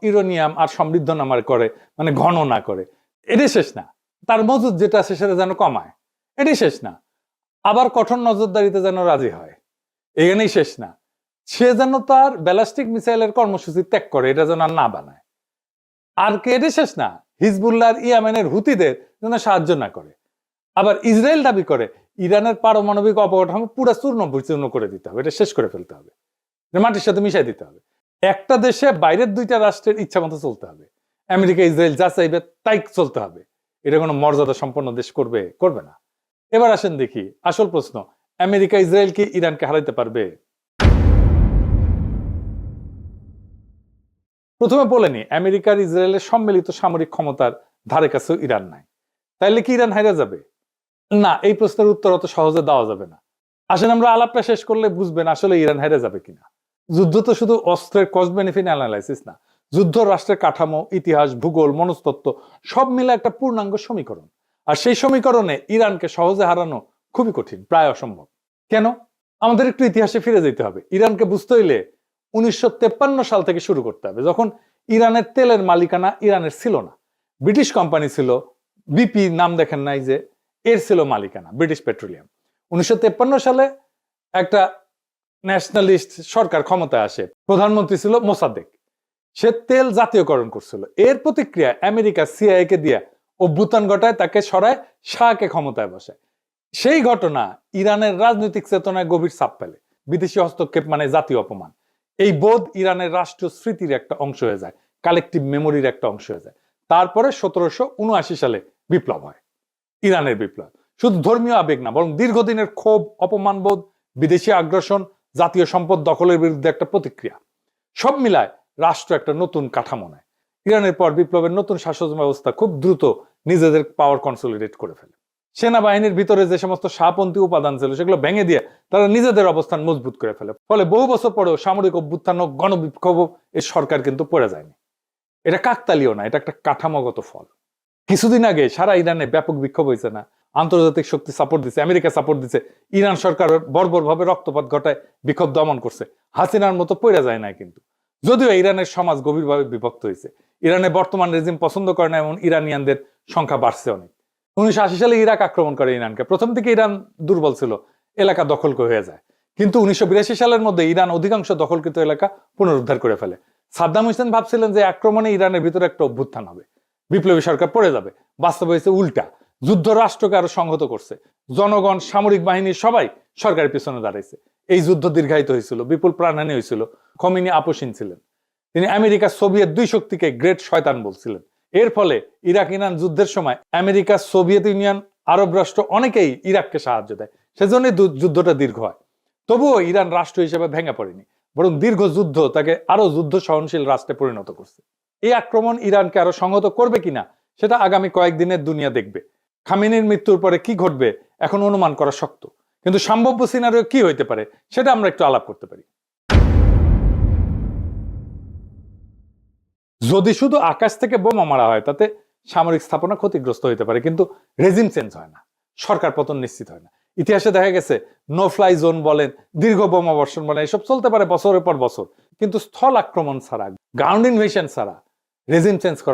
Uranium আর সমৃদ্ধ নামার করে, মানে ঘন না করে। এটাই শেষ না, তার মজুদ যেটা আছে সেটা যেন কমায়, এটাই শেষ না। আবার কঠোর নজরদারিতে যেন রাজি হয়, এখানেই শেষ না। সে যেন তার ব্যালিস্টিক মিসাইলের কর্মসূচি ত্যাগ করে, এটা যেন আর না বানায়। আর কে, এটাই শেষ না, হিজবুল্লাহ আর ইয়েমেনের হুতিদের যেন সাহায্য না করে। আবার ইসরায়েল দাবি করে ইরানের পারমাণবিক অবকাঠামো পুরা চূর্ণ বিচূর্ণ করে দিতে হবে, এটা শেষ করে ফেলতে হবে, মাটির সাথে মিশাই দিতে হবে। একটা দেশে বাইরের দুইটা রাষ্ট্রের ইচ্ছা মতো চলতে হবে, আমেরিকা ইসরায়েল যা চাইবে তাই চলতে হবে। এটা কোনো মর্যাদা সম্পন্ন দেশ করবে? করবে না। এবার আসেন দেখি আসল প্রশ্ন, আমেরিকা ইসরায়েল কি ইরানকে হারাইতে পারবে? প্রথমে বলেনি, আমেরিকার ইসরায়েলের সম্মিলিত সামরিক ক্ষমতার ধারে কাছেও ইরান নাই। তাইলে কি ইরান হারিয়ে যাবে? না, এই প্রশ্নের উত্তর অত সহজে দেওয়া যাবে না। আসেন আমরা আলাপটা শেষ করলে বুঝবেন আসলে ইরান হেরে যাবে কিনা। যুদ্ধ তো শুধু অস্ত্রের কস্ট বেনিফিট অ্যানালাইসিস না, যুদ্ধ রাষ্ট্রের কাঠামো, ইতিহাস, ভূগোল, মনস্তত্ত্ব সব মিলে একটা পূর্ণাঙ্গ সমীকরণ। আর সেই সমীকরণে ইরানকে সহজে হারানো খুবই কঠিন, প্রায় অসম্ভব। কেন? আমাদের একটু ইতিহাসে ফিরে যেতে হবে। ইরানকে বুঝতে হইলে 1953 সাল থেকে শুরু করতে হবে, যখন ইরানের তেলের মালিকানা ইরানের ছিল না, ব্রিটিশ কোম্পানি ছিল। বিপি নাম দেখেন নাই যে, এর ছিল মালিকানা ব্রিটিশ পেট্রোলিয়াম। 1953 সালে একটা ন্যাশনালিস্ট সরকার ক্ষমতায় আসে, প্রধানমন্ত্রী ছিল মোসাদ্দেক। সে তেল জাতীয়করণ করছিল। এর প্রতিক্রিয়া আমেরিকা সিআইএ কে দিয়ে অভ্যুত্থান ঘটায়, তাকে সরায়, শাহকে ক্ষমতায় বসায়। সেই ঘটনা ইরানের রাজনৈতিক চেতনায় গভীর ছাপ ফেলে। বিদেশি হস্তক্ষেপ মানে জাতীয় অপমান। এই বোধ ইরানের রাষ্ট্রীয় স্মৃতির একটা অংশ হয়ে যায়, কালেকটিভ মেমোরির একটা অংশ হয়ে যায়। তারপরে 1779 সালে বিপ্লব হয়, ইরানের বিপ্লব। শুধু ধর্মীয় আবেগ না, বরং দীর্ঘদিনের ক্ষোভ, অপমানবোধ, বিদেশি আগ্রাসন, জাতীয় সম্পদ দখলের বিরুদ্ধে একটা প্রতিক্রিয়া, সব মিলায় রাষ্ট্র একটা নতুন কাঠামো নেয়। ইরানের পর বিপ্লবের নতুন শাসন ব্যবস্থা খুব দ্রুত নিজেদের পাওয়ার কনসলিডেট করে ফেলে। সেনাবাহিনীর ভিতরে যে সমস্ত শাহপন্থী উপাদান ছিল সেগুলো ভেঙে দিয়ে তারা নিজেদের অবস্থান মজবুত করে ফেলে। ফলে বহু বছর পরেও সামরিক অভ্যুত্থান ও গণবিক্ষোভ এই সরকার কিন্তু পড়ে যায়নি। এটা কাকতালীয় না, এটা একটা কাঠামোগত ফল। কিছুদিন আগে সারা ইরানে ব্যাপক বিক্ষোভ হয়েছে না? আন্তর্জাতিক শক্তি সাপোর্ট দিচ্ছে, আমেরিকা সাপোর্ট দিচ্ছে, ইরান সরকার বর্বরভাবে রক্তপাত ঘটায় বিক্ষোভ দমন করছে। হাসিনার মতো পড়ে যায় না কিন্তু। যদিও ইরানের সমাজ গভীরভাবে বিভক্ত হয়েছে, ইরানের বর্তমান রেজিম পছন্দ করে না এমন ইরানিয়ানদের সংখ্যা বাড়ছে অনেক। 1980 সালে ইরাক আক্রমণ করে ইরানকে। প্রথম থেকে ইরান দুর্বল ছিল, এলাকা দখল হয়ে যায়। কিন্তু 1982 সালের মধ্যে ইরান অধিকাংশ দখলকৃত এলাকা পুনরুদ্ধার করে ফেলে। সাদ্দাম হোসেন ভাবছিলেন যে আক্রমণে ইরানের ভিতরে একটা অভ্যুত্থান হবে, বিপ্লবী সরকার পড়ে যাবে। বাস্তব হয়েছে উল্টা। যুদ্ধ রাষ্ট্রকে আরো সংহত করছে। জনগণ, সামরিক বাহিনী সবাই সরকারের পিছনে দাঁড়াইছে। এই যুদ্ধ দীর্ঘায়িত হয়েছিল, বিপুল প্রাণহানি হয়েছিল। খমিনি আপোষহীন ছিলেন। তিনি আমেরিকা, সোভিয়েত দুই শক্তিকে গ্রেট শয়তান বলছিলেন। এর ফলে ইরাক ইরান যুদ্ধের সময় আমেরিকা, সোভিয়েত ইউনিয়ন, আরব রাষ্ট্র অনেকেই ইরাককে সাহায্য দেয়। সেজন্যই যুদ্ধটা দীর্ঘ হয়। তবুও ইরান রাষ্ট্র হিসেবে ভেঙে পড়েনি, বরং দীর্ঘ যুদ্ধ তাকে আরো যুদ্ধ সহনশীল রাষ্ট্রে পরিণত করছে। এই আক্রমণ ইরানকে আরো সংহত করবে কিনা সেটা আগামী কয়েকদিনের দুনিয়া দেখবে। খামেনির মৃত্যুর পরে কি ঘটবে এখন অনুমান করা শক্ত, কিন্তু সম্ভাব্য সিনারিও কি হইতে পারে সেটা আমরা একটু আলাপ করতে পারি। যদি শুধু আকাশ থেকে বোমা মারা হয়, তাতে সামরিক স্থাপনা ক্ষতিগ্রস্ত হইতে পারে, কিন্তু রেজিম চেঞ্জ হয় না, সরকার পতন নিশ্চিত হয় না। ইতিহাসে দেখা গেছে নো ফ্লাই জোন বলেন, দীর্ঘ বোমা বর্ষণ বলেন, এসব চলতে পারে বছরের পর বছর, কিন্তু স্থল আক্রমণ ছাড়া, গ্রাউন্ড ইনভেশন ছাড়া রেজিম চেঞ্জ করা